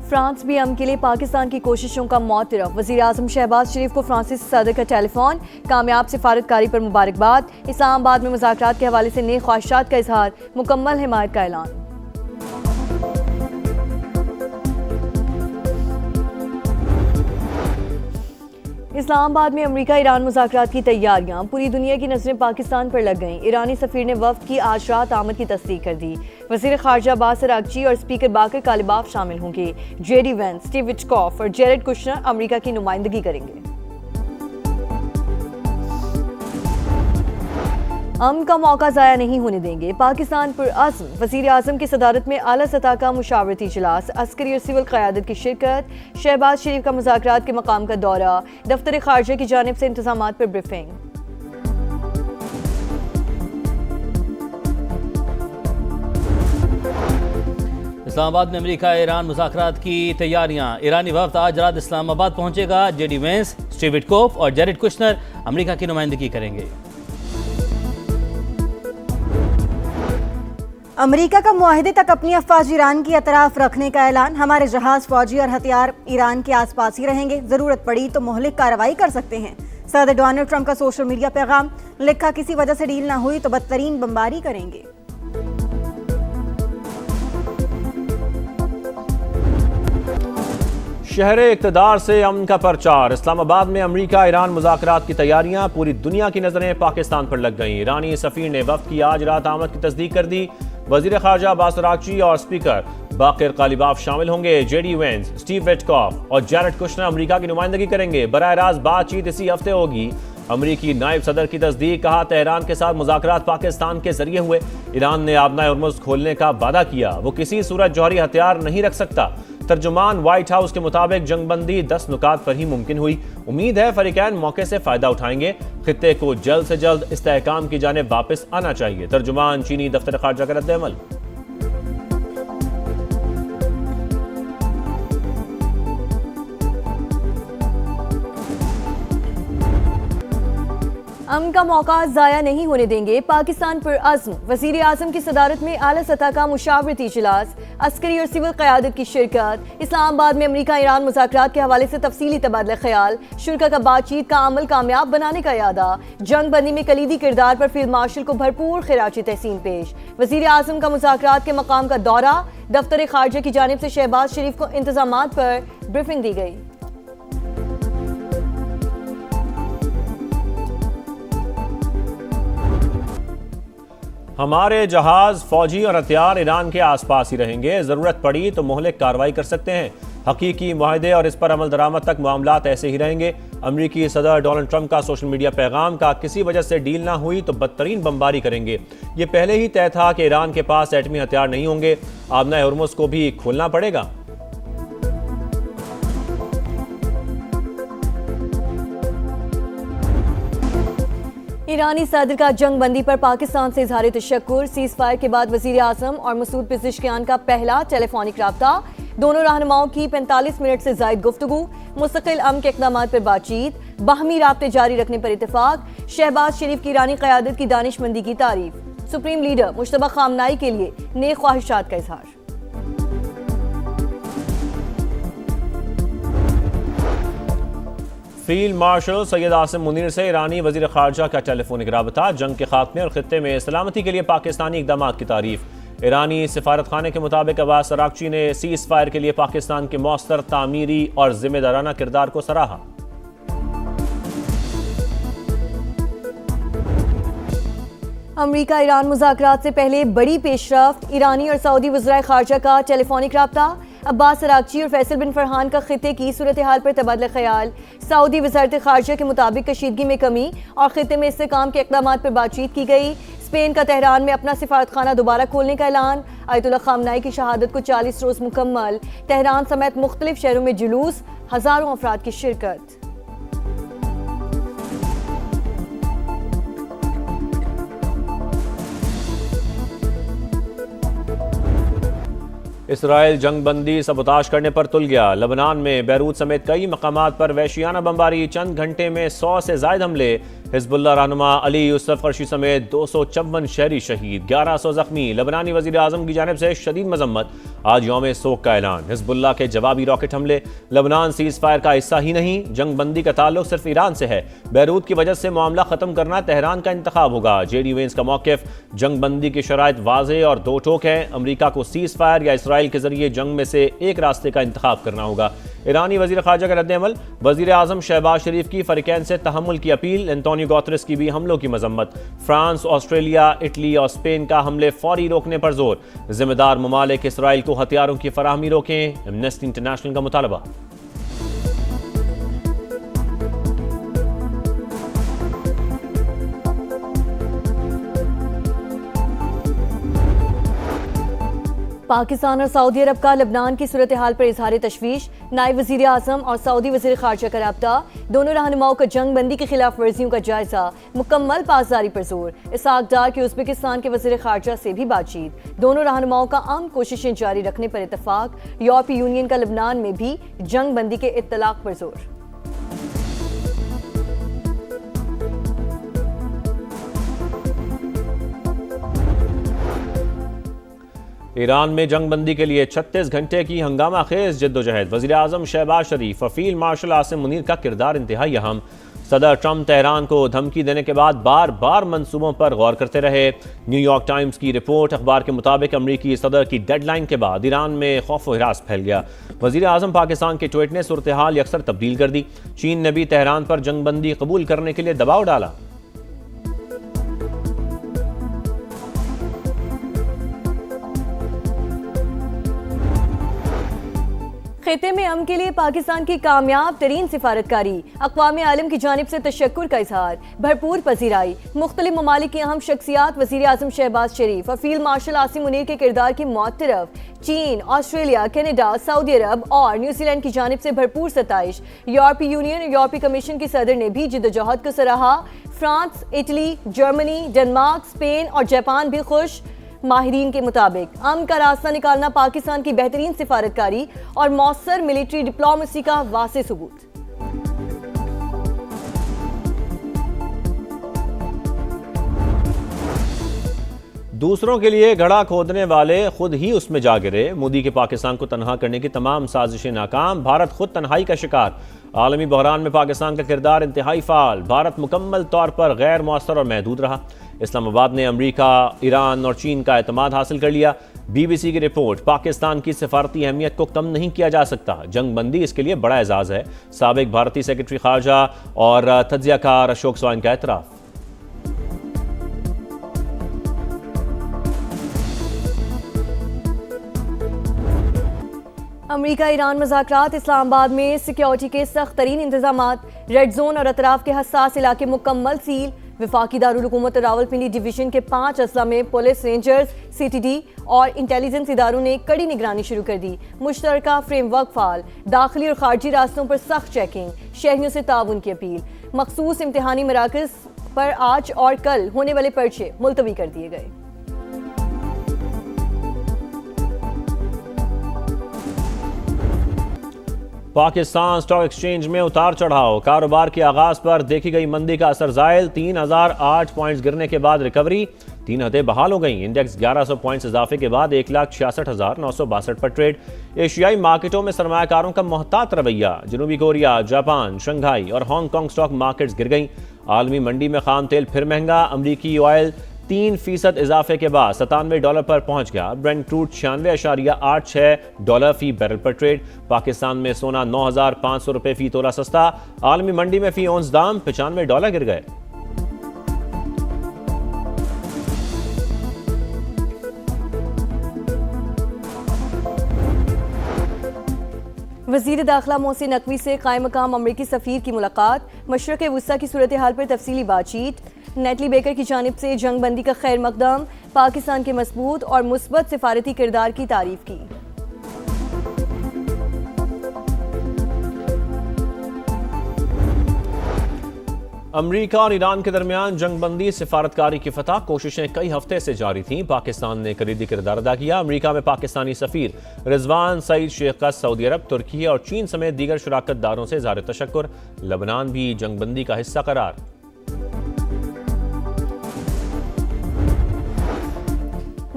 France भी अमन के लिए पाकिस्तान की कोशिशों का मौतरफ। वज़ीर आज़म शहबाज शरीफ को फ्रांसीसी सदर का टेलीफोन, कामयाब सिफारतकारी पर मुबारकबाद। इस्लामाबाद में मुज़ाकरात के हवाले से नए ख्वाहिशात का इजहार, मुकम्मल हिमायत का ऐलान। इस्लामाबाद में अमेरिका ईरान मुज़ाकरात की तैयारियां, पूरी दुनिया की नज़रें पाकिस्तान पर लग गईं। ईरानी सफ़ीर ने वफ़द की आज रात आमद की तस्दीक कर दी। वज़ीर ख़ारजा अब्बास अराग़ची और स्पीकर बाकर कालिबाफ शामिल होंगे। जेडी वेंस, स्टीव विटकॉफ और जेरेड कुशनर अमेरिका की नुमाइंदगी करेंगे। अमन का मौका ज़ाया नहीं होने देंगे, पाकिस्तान पर अज़्म। वज़ीर आज़म की सदारत में आला सतह का मुशावरती इजलास, अस्करी और सिविल क़यादत की शिरकत। शहबाज शरीफ का मुज़ाकरात के मकाम का दौरा, दफ्तर ख़ारजा की जानिब से इंतज़ामात पर ब्रीफिंग। इस्लामाबाद में अमेरिका ईरान मुज़ाकरात की तैयारियां, ईरानी वफ़द आज रात इस्लामाबाद पहुंचेगा। जेडी वेंस, स्टीव विटकॉफ और जेरेड कुशनर अमेरिका की नुमाइंदगी करेंगे। अमेरिका का मुआहिदे तक अपनी अफवाज ईरान की अतराफ रखने का ऐलान। हमारे जहाज, फौजी और हथियार ईरान के आसपास ही रहेंगे, जरूरत पड़ी तो मोहलिक कार्रवाई कर सकते हैं। सदर डोनाल्ड ट्रंप का सोशल मीडिया पैगाम, लिखा किसी वजह से डील ना हुई तो बदतरीन बमबारी करेंगे। शहर इक़्तिदार से अमन का प्रचार। इस्लामाबाद में अमेरिका ईरान मुज़ाकरात की तैयारियां, पूरी दुनिया की नजरें पाकिस्तान पर लग गईं। ईरानी सफ़ीर ने वफ़द की आज रात आमद की तस्दीक कर दी। वज़ीर ख़ारजा अब्बास अराग़ची और स्पीकर बाकर कालिबाफ शामिल होंगे। जेडी वेंस, स्टीव विटकॉफ और जेरेड कुशनर अमेरिका की नुमाइंदगी करेंगे। बराह रास्त बातचीत इसी हफ्ते होगी। अमेरिकी नायब सदर की तस्दीक, कहा तेहरान के साथ मुज़ाकरात पाकिस्तान के जरिए हुए। ईरान ने आबना होर्मुज़ खोलने का वादा किया, वो किसी सूरत जौहरी हथियार नहीं रख सकता। तर्जुमान व्हाइट हाउस के मुताबिक जंगबंदी 10 नुकात पर ही मुमकिन हुई। उम्मीद है फरीकैन मौके से फायदा उठाएंगे। खित्ते को जल्द से जल्द इस्तेहकाम की जानिब वापस आना चाहिए। तर्जुमान चीनी दफ्तर खारजा का रद्द-ए-अमल। अमन का मौका ज़ाया नहीं होने देंगे, पाकिस्तान पर अज़्म। वज़ीर आज़म की सदारत में आला सतह का मुशावरती इजलास, अस्करी और सिविल क़यादत की शिरकत। इस्लामाबाद में अमेरिका ईरान मुज़ाकरात के हवाले से तफसीली तबादला ख्याल, शुरा का बातचीत का अमल कामयाब बनाने का इरादा। जंग बंदी में कलीदी किरदार पर फील्ड मार्शल को भरपूर खिराजी तहसीन पेश। वज़ीर आज़म का मुज़ाकरात के मकाम का दौरा, दफ्तर ख़ारजा की जानिब से शहबाज शरीफ को इंतज़ामात पर ब्रीफिंग दी गई। हमारे जहाज, फौजी और हथियार ईरान के आसपास ही रहेंगे, जरूरत पड़ी तो मोहलिक कार्रवाई कर सकते हैं। हकीकी मुआहदे और इस पर अमल दरामद तक मामलात ऐसे ही रहेंगे। अमेरिकी सदर डोनाल्ड ट्रंप का सोशल मीडिया पैगाम, का किसी वजह से डील ना हुई तो बदतरीन बमबारी करेंगे। ये पहले ही तय था कि ईरान के पास एटमी हथियार नहीं होंगे। आबना होर्मुज़ को भी खोलना पड़ेगा। ईरानी सदर का जंग बंदी पर पाकिस्तान से इजहार तशक्कुर। सीज़ फायर के बाद वज़ीर आज़म और मसूद पेज़ेश्कियान का पहला टेलीफोनिक राब्ता। दोनों रहनुमाओं की 45 मिनट से ज़ायद गुफ्तगू, मुस्तकिल अमन के इक़दामात पर बातचीत, बाहमी राब्ते जारी रखने पर इत्तेफाक। शहबाज शरीफ की ईरानी क़यादत की दानिशमंदी की तारीफ। सुप्रीम लीडर मुश्तबा खामनाई के लिए नए ख्वाहिशात का इजहार। फील्ड मार्शल सैयद आसिम मुनीर से ईरानी वज़ीर ख़ारजा का टेलीफोनिक राबता। जंग के खात्मे और खित्ते में सलामती के लिए पाकिस्तानी इक़दामात की तारीफ। ईरानी सिफारत खाने के मुताबिक अब्बास अराग़ची ने सीज़ फायर के लिए पाकिस्तान के मौसर तामीरी और जिम्मेदाराना किरदार को सराहा। अमेरिका ईरान मुज़ाकरात से पहले बड़ी पेशरफ्त। ईरानी और सऊदी वज़राए ख़ारजा का टेलीफोनिक राब्ता। अब्बास अराग़ची और फैसल बिन फरहान का खित्ते की सूरत हाल पर तबादला ख्याल। सऊदी वज़ारत ख़ारजा के मुताबिक कशीदगी में कमी और खित्ते में इस्तेहकाम के इक़दामात पर बातचीत की गई। स्पेन का तेहरान में अपना सिफारतखाना दोबारा खोलने का ऐलान। आयतुल्लाह खामनाई की शहादत को 40 रोज़ मुकम्मल। तेहरान समेत मुख्तलिफ शहरों में जुलूस, हज़ारों अफराद की शिरकत। इसराइल जंग बंदी सबोताश करने पर तुल गया। लबनान में बैरूत समेत कई मकामात पर वहशियाना बमबारी, चंद घंटे में 100 से ज़ायद हमले। हिज़्बुल्लाह रहनुमा अली यूसुफ क़रशी समेत 254 शहरी शहीद, 1100 जख्मी। लबनानी वज़ीर आज़म की जानिब से शदीद मजम्मत। आज यौम सोग का ऐलान। हिजबुल्लाह के जवाबी रॉकेट हमले लबनान सीज फायर का हिस्सा ही नहीं, जंग बंदी का ताल्लुक सिर्फ ईरान से है। बैरूत की वजह से मामला खत्म करना तेहरान का इंतखाब होगा। जेडी वेंस का मौक़िफ़ जंग बंदी की शराइत वाज़ेह और दो टोक है। अमरीका को सीज फायर या इसराइल के जरिए जंग में से एक रास्ते का इंतखाब करना होगा। ईरानी वज़ीर ख़ारजा का रद्द-ए-अमल, वज़ीर आज़म शहबाज शरीफ की फ़रीक़ैन से तहम्मुल की अपील, एंटोनियो गुतेरेस की भी हमलों की मजम्मत। फ्रांस, ऑस्ट्रेलिया, इटली और स्पेन का हमले फौरी रोकने पर जोर। जिम्मेदार ममालिक इसराइल को हथियारों की फराहमी रोकें, एमनेस्टी इंटरनेशनल का मुतालबा। पाकिस्तान और सऊदी अरब का लबनान की सूरत हाल पर इजहार तशवीश। नायब वज़ीर आज़म और सऊदी वज़ीर ख़ारजा का रब्ता, दोनों रहनुमाओं का जंग बंदी की खिलाफ वर्जियों का जायजा, मुकम्मल पासदारी पर जोर। इसहाक डार की उज़्बेकिस्तान के वज़ीर ख़ारजा से भी बातचीत। दोनों रहनुमाओं का अमन कोशिशें जारी रखने पर इत्तफाक। यूरोपीय यूनियन का लबनान में भी जंग बंदी के इत्तलाक़ पर जोर। ईरान में जंग बंदी के लिए 36 घंटे की हंगामा खेज जद्दोजहद। वज़ीर आज़म शहबाज शरीफ और फील्ड मार्शल आसिम मुनीर का किरदार इंतहाई अहम। सदर ट्रंप तेहरान को धमकी देने के बाद बार बार मंसूबों पर गौर करते रहे। न्यूयॉर्क टाइम्स की रिपोर्ट अखबार के मुताबिक अमरीकी सदर की डेडलाइन के बाद ईरान में खौफ व हिरास फैल गया। वज़ीर आज़म पाकिस्तान के ट्वीट ने सूरत हाल यकसर तब्दील कर दी। चीन ने भी तेहरान पर जंग बंदी कबूल करने के लिए दबाव डाला। खिते में अमन के लिए पाकिस्तान की कामयाब तरीन सिफारतकारी, अक़वाम आलम की जानिब से तशक्कुर का इजहार, भरपूर पजीराई। मुख्तलिफ ममालिक की अहम शख्सियात वज़ीर आज़म शहबाज शरीफ और फील्ड मार्शल आसिम मुनीर के किरदार की मौतरफ। चीन, ऑस्ट्रेलिया, कनाडा, सऊदी अरब और न्यूजीलैंड की जानिब से भरपूर सताइश। यूरोपीय यूनियन, यूरोपीय कमीशन के सदर ने भी जिद्दोजहद को सराहा। France, Italy, Germany, Denmark, Spain और जापान भी खुश। माहिरीन के मुताबिक अमन का रास्ता निकालना पाकिस्तान की बेहतरीन सिफारतकारी और मौसर मिलिट्री डिप्लोमेसी का वाज़ेह सबूत। दूसरों के लिए घड़ा खोदने वाले खुद ही उसमें जा गिरे। मोदी के पाकिस्तान को तनहा करने की तमाम साजिशें नाकाम। भारत खुद तन्हाई का शिकार। आलमी बहरान में पाकिस्तान का किरदार इंतहाई फाल। भारत मुकम्मल तौर पर गैर मौसर और महदूद रहा। इस्लामाबाद ने अमरीका, ईरान और चीन का एतमाद हासिल कर लिया। BBC की रिपोर्ट, पाकिस्तान की सिफारती अहमियत को कम नहीं किया जा सकता। जंग बंदी इसके लिए बड़ा एजाज़ है। साबिक भारतीय सेक्रेटरी खारजा और तज्ज़ियाकार अशोक स्वाइन का एतराफ़। अमरीका ईरान मज़ाकरात, इस्लामाबाद में सिक्योरिटी के सख्त तरीन इंतजामात। रेड जोन और अतराफ के हसास इलाके मुकम्मल सील। वफाकी दारुल हुकूमत रावलपिंडी डिवीजन के 5 अजला में पुलिस, रेंजर्स, CTD और इंटेलिजेंस इदारों ने कड़ी निगरानी शुरू कर दी। मुश्तरका फ्रेमवर्क फाल। दाखिली और खारजी रास्तों पर सख्त चेकिंग। शहरियों से ताउन की अपील। मखसूस इम्तिहानी मराकज़ पर आज और कल होने वाले पर्चे मुलतवी कर दिए गए। पाकिस्तान स्टॉक एक्सचेंज में उतार चढ़ाव। कारोबार के आगाज पर देखी गई मंदी का असर ज़ायल। 3008 पॉइंट्स गिरने के बाद रिकवरी। 3 हदें बहाल हो गई। इंडेक्स 1100 पॉइंट्स इजाफे के बाद 1,66,962 पर ट्रेड। एशियाई मार्केटों में सरमायाकारों का मोहतात रवैया। जनूबी कोरिया, जापान, शंघाई और हांगकांग स्टॉक मार्केट्स गिर गई। आलमी मंडी में खाम तेल फिर महंगा। अमरीकी ऑयल 3% इजाफे के बाद $97 पर पहुंच गया। ब्रेंट क्रूड $96.86 फी बैरल पर ट्रेड। पाकिस्तान में सोना $9,500 फी तोला सस्ता। आलमी मंडी में फी औंस दाम $95 गिर गए। वज़ीर दाखिला मोहसिन नकवी से कायम मकाम अमरीकी सफ़ीर की मुलाकात। मशरक़ वुस्ता की सूरत हाल पर तफसीली बातचीत। नेटली बेकर की जानिब से जंग बंदी का खैर मकदम। पाकिस्तान के मजबूत और मुस्बत सिफारती किरदार की तारीफ की। अमरीका और ईरान के दरमियान जंग बंदी सिफारतकारी की फतह। कोशिशें कई हफ्ते से जारी थीं। पाकिस्तान ने कलीदी किरदार अदा किया। अमरीका में पाकिस्तानी सफ़ीर रिजवान सईद शेख का सऊदी अरब, तुर्की और चीन समेत दीगर शुराकतदारों से इज़हार तशक्कुर। लबनान भी जंग बंदी का हिस्सा करार।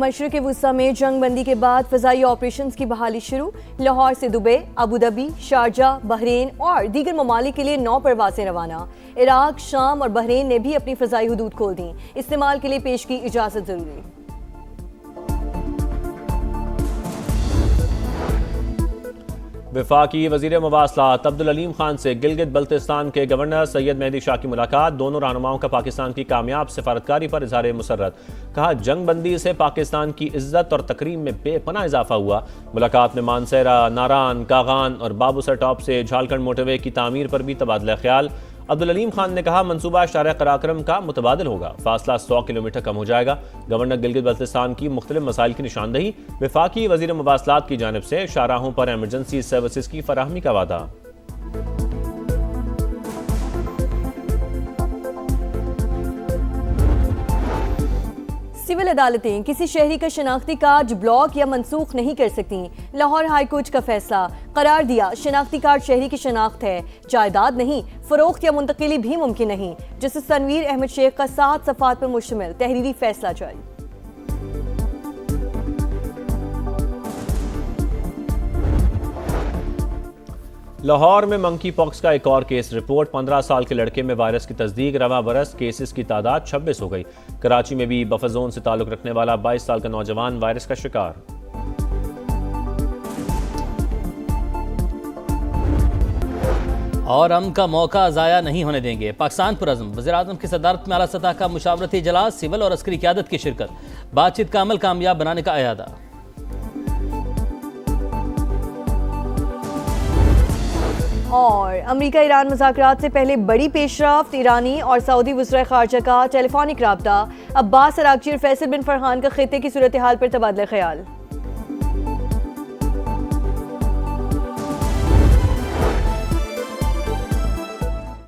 मशरक़ वुस्ता में जंग बंदी के बाद फ़ज़ाई ऑपरेशंस की बहाली शुरू। लाहौर से Dubai, Abu Dhabi, Sharjah, Bahrain और दीगर ममालिक के लिए 9 परवाज़ें रवाना। इराक, शाम और बहरीन ने भी अपनी फ़ज़ाई हदूद खोल दी। इस्तेमाल के लिए पेश की इजाज़त ज़रूरी। वफाकी वज़ीर मवासलात अब्दुल अलीम खान से गिलगित बल्तिस्तान के गवर्नर सैयद मेहदी शाह की मुलाकात। दोनों रहनुमाओं का पाकिस्तान की कामयाब सफारतकारी पर इजहार मुसर्रत। कहा, जंग बंदी से पाकिस्तान की इज्जत और तकरीम में बेपनाह इजाफा हुआ। मुलाकात में मानसेरा, नारान, कागान और बाबूसर टॉप से झालखंड मोटरवे की तामीर पर भी तबादला ख्याल। अब्दुल अलीम खान ने कहा, मनसूबा शारह कराक्रम का मुतबादिल होगा, फासला 100 किलोमीटर कम हो जाएगा। गवर्नर गिलगित बल्तिस्तान की मुख्तलिफ मसाइल की निशानदही। वफाकी वज़ीर मवासलात की जानिब से शाहराहों पर एमरजेंसी सर्विसेज की फराहमी का वादा। सिविल अदालतें किसी शहरी का शनाख्ती कार्ड ब्लॉक या मनसूख नहीं कर सकती। लाहौर हाई कोर्ट का फैसला। करार दिया, शनाख्ती कार्ड शहरी की शनाख्त है, जायदाद नहीं। फरोख्त या मुंतकिली भी मुमकिन नहीं। जस्टिस तनवीर अहमद शेख का 7 सफ़ात पर मुश्तमिल तहरीरी फैसला जारी। लाहौर में मंकी पॉक्स का एक और केस रिपोर्ट। 15 साल के लड़के में वायरस की तस्दीक। रवा बरस केसेस की तादाद 26 हो गई। कराची में भी बफर जोन से ताल्लुक रखने वाला 22 साल का नौजवान वायरस का शिकार। और हम का मौका ज़ाया नहीं होने देंगे। पाकिस्तान पुरज़्म। वज़ीर-ए-आज़म की सदारत में आला सतह का मुशावरती इजलास। सिविल और अस्करी क़यादत की शिरकत। बातचीत का अमल कामयाब बनाने का अयादा। और अमेरिका ईरान मुज़ाकरात से पहले बड़ी पेशरफ्त। ईरानी और सऊदी वज़ीर ख़ारजा का टेलीफोनिक राब्ता। अब्बास अराग़ची और फैसल बिन फरहान का ख़ित्ते की सूरत हाल पर तबादला ख्याल।